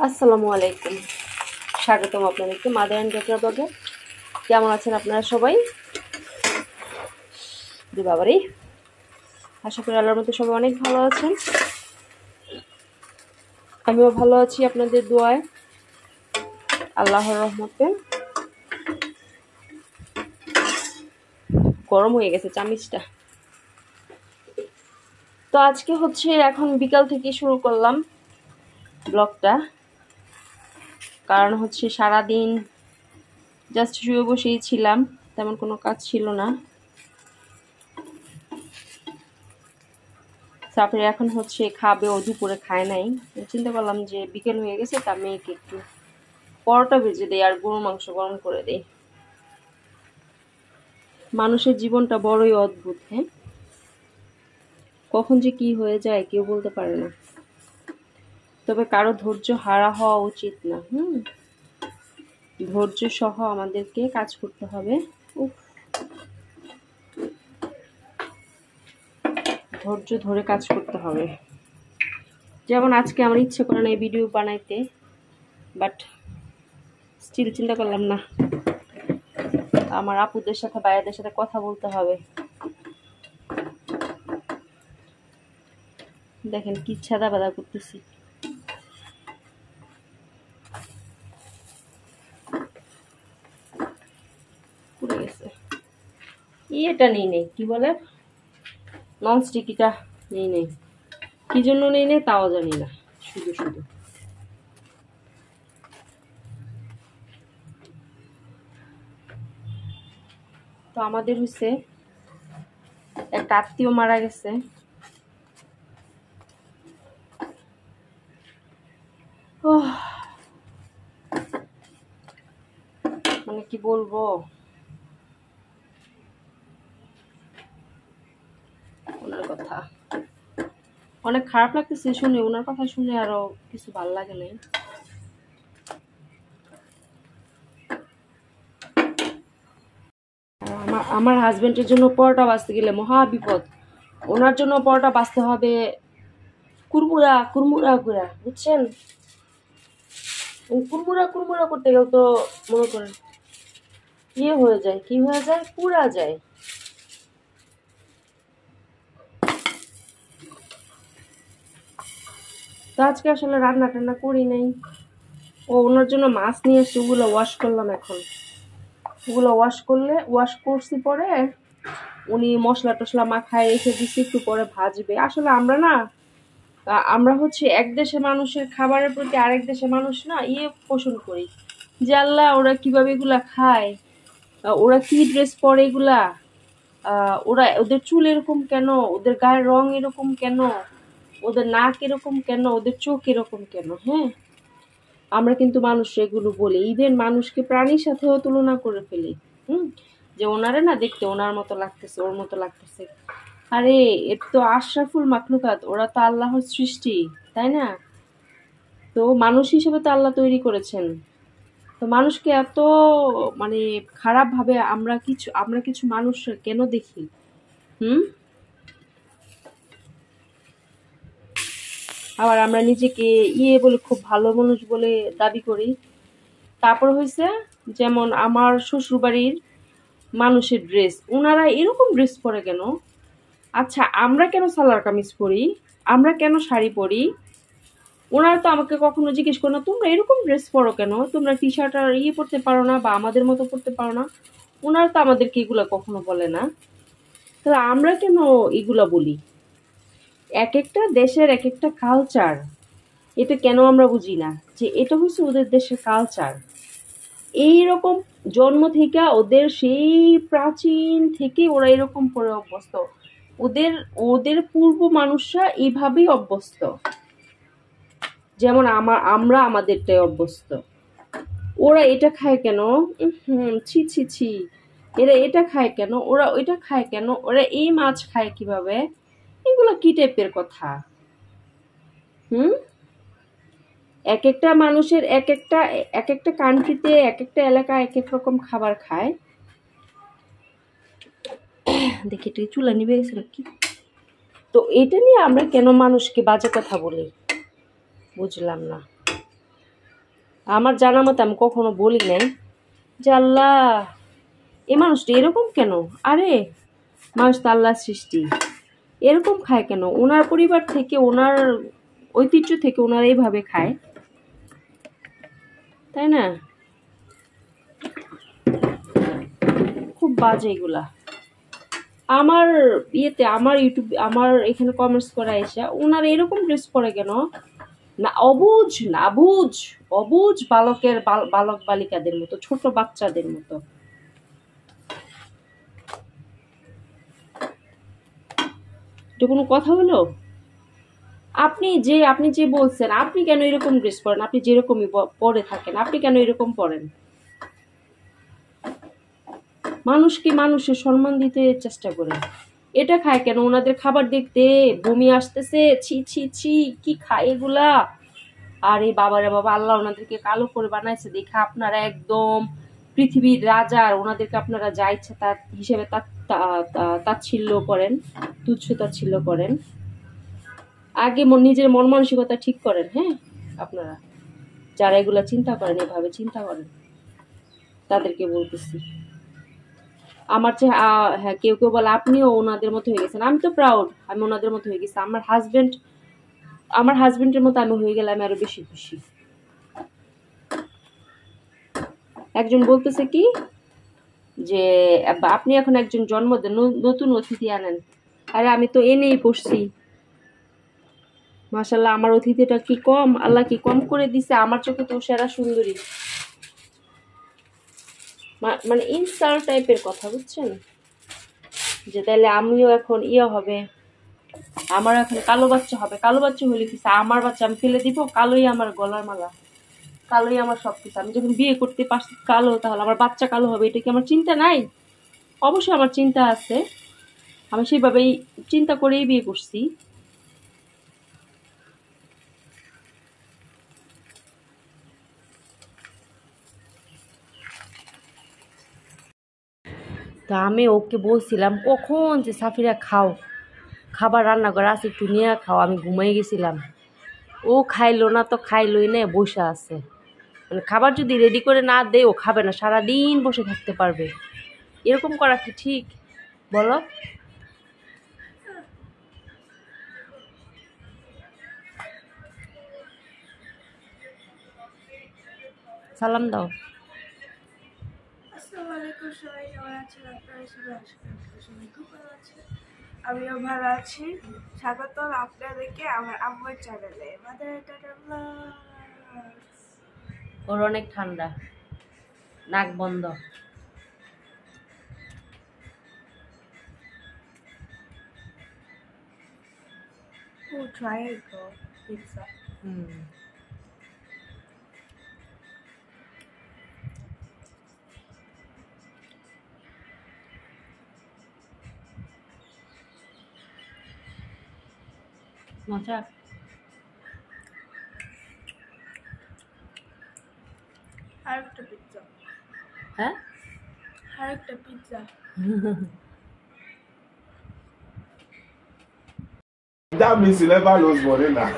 আসসালামু আলাইকুম, স্বাগতম আপনাদেরকে মাদার অ্যান্ড ডটার ব্লগে। কেমন আছেন আপনারা সবাই? বাবারে, আশা করি আল্লাহর মতো সবাই অনেক ভালো আছেন। আমিও ভালো আছি আপনাদের দোয়ায়, আল্লাহর রহমতে। গরম হয়ে গেছে চামিচটা। তো আজকে হচ্ছে এখন বিকাল থেকে শুরু করলাম ব্লগটা, কারণ হচ্ছে সারাদিন জাস্ট শুয়ে বসেই ছিলাম, তেমন কোনো কাজ ছিল না। তারপরে এখন হচ্ছে খাবে, ও দুপুরে খায় নাই। চিন্তা করলাম যে বিকেল হয়ে গেছে, তা মেয়েকে একটু পরোটা ভেজে দেই আর গরুর মাংস গরম করে দেই। মানুষের জীবনটা বড়ই অদ্ভুত, হ্যাঁ, কখন যে কি হয়ে যায় কেউ বলতে পারে না। তবে কারো ধৈর্য হারা হওয়া উচিত না। ধৈর্য সহ আমাদেরকে কাজ করতে হবে। ধৈর্য ধরে কাজ করতে হবে। যেমন আজকে আমার ইচ্ছে করে না এই ভিডিও বানাইতে, বাট স্টিল চিন্তা করলাম না, আমার আপুদের সাথে ভাইয়াদের সাথে কথা বলতে হবে। দেখেন কি ছাদা বাদা করতেছি। পুড়ে গেছে। এটা নেই কি বলে, ননস্টিক, এটা নেই কি জন্য নেই তাও জানি না, শুধু শুধু। তো আমাদের হচ্ছে একটা আত্মীয় মারা গেছে। মানে কি বলবো, ওনার কথা অনেক খারাপ লাগতেছে শুনে, ওনার কথা শুনে আরো কিছু ভালো লাগে নাই। আমার হাজবেন্ডের জন্য পরোটা বাঁচতে গেলে মহা বিপদ। ওনার জন্য পরোটা বাঁচতে হবে কুরমুরা কুরমুরা করে, বুঝছেন? কুরমুরা কুরমুরা করতে গেলে তো মনে করেন হয়ে যায়, কি হয়ে যায়, পুড়া যায়। তো আজকে আসলে রান্না টান্না করি নাই। ওনার জন্য মাছ নিয়ে এসছি, ওগুলো ওয়াশ করলাম। এখন ওগুলো ওয়াশ করছি, পরে উনি মশলা টশলা মাখায় রেখে দিচ্ছি, একটু পরে ভাজবে। আসলে আমরা হচ্ছে এক দেশের মানুষের খাবারের প্রতি আরেক দেশের মানুষ না পোষণ করি যে আল্লাহ ওরা কিভাবে এগুলা খায়, ওরা কি ড্রেস পরে, এগুলা ওরা ওদের চুল এরকম কেন, ওদের গায়ের রং এরকম কেন, ওদের নাক এরকম কেন, ওদের চোখ এরকম কেন। হ্যাঁ, আমরা কিন্তু মানুষ এগুলো বলি, ইভেন মানুষকে প্রাণীর সাথেও তুলনা করে ফেলি। যে ওনারে না দেখতে ওনার মতো লাগতেছে, ওর মতো লাগতেছে। আরে এর তো আশরাফুল মাখলুকাত, ওরা তো আল্লাহর সৃষ্টি, তাই না? তো মানুষ হিসেবে তো আল্লাহ তৈরি করেছেন। তো মানুষকে এত মানে খারাপ ভাবে আমরা কিছু মানুষ কেন দেখি? আবার আমরা নিজেকে বলে খুব ভালো মানুষ বলে দাবি করি। তারপর হয়েছে যেমন আমার শ্বশুর বাড়ির মানুষের ড্রেস, ওনারা এরকম ড্রেস পরে কেন? আচ্ছা, আমরা কেন সালোয়ার কামিজ পরি, আমরা কেন শাড়ি পরি? ওনারা তো আমাকে কখনো জিজ্ঞেস করে না তোমরা এরকম ড্রেস পরো কেন, তোমরা টি শার্ট আর পরতে পারো না, বা আমাদের মতো পরতে পারো না। ওনারা তো আমাদেরকে এগুলা কখনো বলে না। তাহলে আমরা কেন এগুলা বলি? এক একটা দেশের এক একটা কালচার, এটা কেন আমরা বুঝি না যে এটা হচ্ছে ওদের দেশের কালচার। এইরকম জন্ম থেকে ওদের সেই প্রাচীন থেকে ওরা এরকম করে অভ্যস্ত। ওদের ওদের পূর্ব মানুষরা এইভাবেই অভ্যস্ত, যেমন আমরা আমাদেরটাই অভ্যস্ত। ওরা এটা খায় কেন, ছি ছি ছি, এরা এটা খায় কেন, ওরা ওইটা খায় কেন, ওরা এই মাছ খায় কিভাবে, এগুলো কি টাইপের কথা? এক একটা মানুষের এক একটা কান্ট্রিতে এক একটা এলাকায় এক এক রকম খাবার খায়। দেখি এটা চুলা নিবে গেছে নাকি। তো এটা নিয়ে আমরা কেন মানুষকে বাজে কথা বলি, বুঝলাম না। আমার জানা মতো আমি কখনো বলি নাই যে আল্লাহ এ মানুষটা এরকম কেন। আরে মানুষ তো আল্লাহর সৃষ্টি, এরকম খায় কেন? ওনার পরিবার থেকে, ওনার ঐতিহ্য থেকে ওনারা এইভাবে খায়, তাই না? খুব বাজে এগুলা। আমার ইয়েতে, আমার ইউটিউব, আমার এখানে কমেন্টস করা এসে ওনারা এরকম ড্রেস পরে কেন? না অবুঝ, নাবুঝ, অবুঝ বালকের বালক বালিকাদের মতো, ছোট বাচ্চাদের মতো। এটা কোনো কথা হলো? আপনি যে বলছেন, আপনি কেন এরকম ড্রেস পরেন? আপনি যেরকমই পরে থাকেন, আপনি কেন এরকম পরেন? মানুষকে মানুষের সম্মান দিতে চেষ্টা করেন। এটা খায় কেন? ওনাদের খাবার দেখতে বমি আসতেছে, ছি ছি ছি, কি খায় এগুলা? আরে বাবারে বাবা, আল্লাহ ওনাদেরকে কালো করে বানাইছে দেখে আপনারা একদম পৃথিবীর রাজা, আর ওনাদেরকে আপনারা যা ইচ্ছা তার হিসেবে তাচ্ছিল্য করেন, তুচ্ছ তাচ্ছিল্য করেন। আগে নিজের মন মানসিকতা ঠিক করেন। হ্যাঁ, আপনারা যারা এগুলা চিন্তা করেন, এভাবে চিন্তা করেন, তাদেরকে বলতেছি। আমার চেয়ে হ্যাঁ, কেউ কেউ বলে আপনিও ওনাদের মতো হয়ে গেছেন। আমি তো প্রাউড, আমি ওনাদের মতো হয়ে গেছি। আমার হাজবেন্ডের মতো আমি হয়ে গেলে আমি আরো বেশি খুশি। একজন বলতেছে কি যে আপনি এখন একজন জন্মদিন নতুন অতিথি আনেন। আরে আমি তো এনেই পড়ছি। মাশাআল্লাহ, আমার অতিথিটা কি কম? আল্লাহ কি কম করে দিছে? আমার চোখে তো সেরা সুন্দরী। মানে ইনসাল্ট টাইপের কথা, বুঝছেন? যে তাহলে আমিও এখন হবে, আমার এখন কালো বাচ্চা হবে। কালো বাচ্চা হলে কিছু, আমার বাচ্চা আমি ফেলে দিব? কালোই আমার গলার মালা, কালোই আমার সবকিছু। আমি যখন বিয়ে করতে পারছি কালো, তাহলে আমার বাচ্চা কালো হবে, এটা কি আমার চিন্তা নাই? অবশ্যই আমার চিন্তা আছে, আমি সেইভাবেই চিন্তা করেই বিয়ে করছি। তা আমি ওকে বলছিলাম কখন যে সাফিরা খাও, খাবার রান্না করে আছে, একটু নিয়ে খাও। আমি ঘুমাই গেছিলাম, ও খাইলো না তো খাইলোই না, বসে আছে। মানে খাবার যদি রেডি করে না দেয় ও খাবে না, সারাদিন বসে থাকতে পারবে। এরকম করা কি ঠিক বলো? সালাম দাও। আসসালামু আলাইকুম, সবাই কেমন আছেন? আপনারা সবাই আশা করি সবাই খুব ভালো আছেন। আমিও ভালো আছি। স্বাগত আপনাদেরকে আমার আম্মুর চ্যানেলে। ওর অনেক ঠান্ডা, নাক বন্ধ। Triangle pizza. মজা। আরেকটা পিৎজা। হ্যাঁ, আরেকটা pizza. That means you never lose money now.